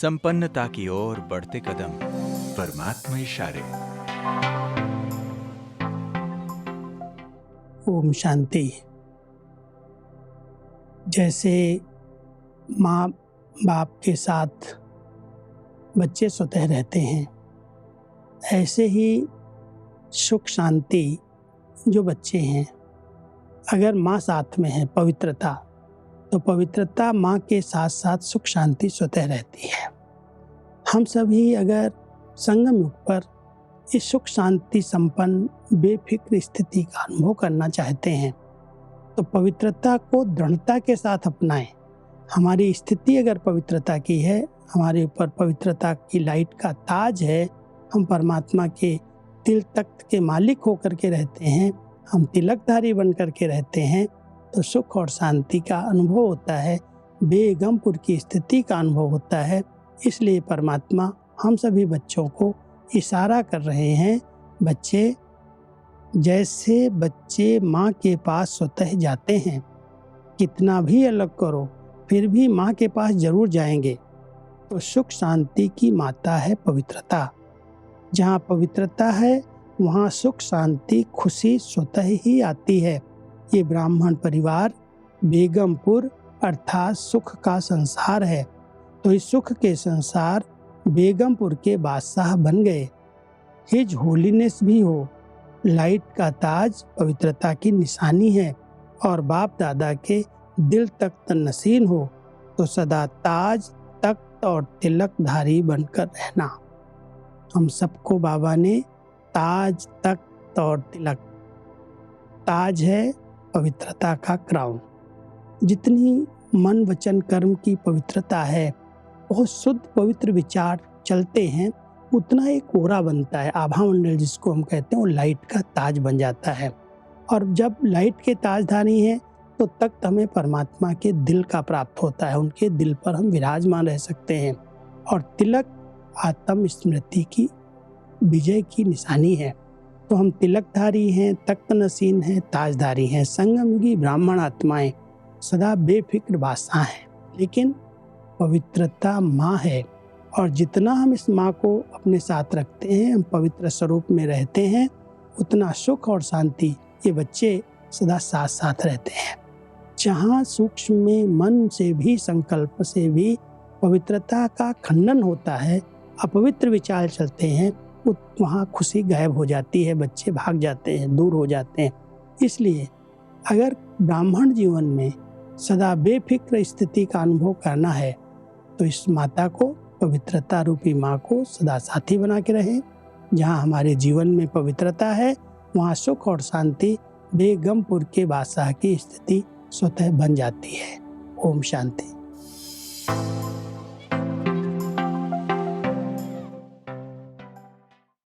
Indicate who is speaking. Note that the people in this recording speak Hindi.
Speaker 1: संपन्नता की ओर बढ़ते कदम। परमात्मा इशारे।
Speaker 2: ओम शांति। जैसे माँ बाप के साथ बच्चे स्वतः रहते हैं, ऐसे ही सुख शांति जो बच्चे हैं, अगर माँ साथ में है पवित्रता, तो पवित्रता माँ के साथ साथ सुख शांति स्वतः रहती है। हम सभी अगर संगम युग पर इस सुख शांति संपन्न बेफिक्र स्थिति का अनुभव करना चाहते हैं, तो पवित्रता को दृढ़ता के साथ अपनाएं। हमारी स्थिति अगर पवित्रता की है, हमारे ऊपर पवित्रता की लाइट का ताज है, हम परमात्मा के तिल तख्त के मालिक होकर के रहते हैं, हम तिलकधारी बन करके रहते हैं, तो सुख और शांति का अनुभव होता है, बेगमपुर की स्थिति का अनुभव होता है। इसलिए परमात्मा हम सभी बच्चों को इशारा कर रहे हैं। बच्चे, जैसे बच्चे माँ के पास स्वतः जाते हैं, कितना भी अलग करो फिर भी माँ के पास जरूर जाएंगे, तो सुख शांति की माता है पवित्रता। जहाँ पवित्रता है वहाँ सुख शांति खुशी स्वतः ही आती है। ये ब्राह्मण परिवार बेगमपुर अर्थात सुख का संसार है, तो इस सुख के संसार बेगमपुर के बादशाह बन गए। हिज होलीनेस भी हो, लाइट का ताज पवित्रता की निशानी है, और बाप दादा के दिल तख्त नसीन हो, तो सदा ताज तख्त और तिलकधारी बनकर रहना। हम सबको बाबा ने ताज तख्त और तिलक, ताज है पवित्रता का क्राउन। जितनी मन वचन कर्म की पवित्रता है, बहुत शुद्ध पवित्र विचार चलते हैं, उतना एक ओरा बनता है, आभा मंडल जिसको हम कहते हैं, वो लाइट का ताज बन जाता है। और जब लाइट के ताजधारी हैं, तो तख्त हमें परमात्मा के दिल का प्राप्त होता है, उनके दिल पर हम विराजमान रह सकते हैं। और तिलक आत्म स्मृति की विजय की निशानी है, तो हम तिलकधारी हैं, तख्त नसीन हैं, ताजधारी हैं, संगमयुगी ब्राह्मण आत्माएं, सदा बेफिक्र बादशाह हैं। लेकिन पवित्रता माँ है, और जितना हम इस माँ को अपने साथ रखते हैं, हम पवित्र स्वरूप में रहते हैं, उतना सुख और शांति ये बच्चे सदा साथ साथ रहते हैं। जहाँ सूक्ष्म में मन से भी, संकल्प से भी पवित्रता का खंडन होता है, अपवित्र विचार चलते हैं, वहाँ खुशी गायब हो जाती है, बच्चे भाग जाते हैं, दूर हो जाते हैं। इसलिए अगर ब्राह्मण जीवन में सदा बेफिक्र स्थिति का अनुभव करना है, तो इस माता को, पवित्रता रूपी माँ को सदा साथी बना के रहें। जहाँ हमारे जीवन में पवित्रता है, वहाँ सुख और शांति बेगमपुर के बादशाह की स्थिति स्वतः बन जाती है। ओम शांति।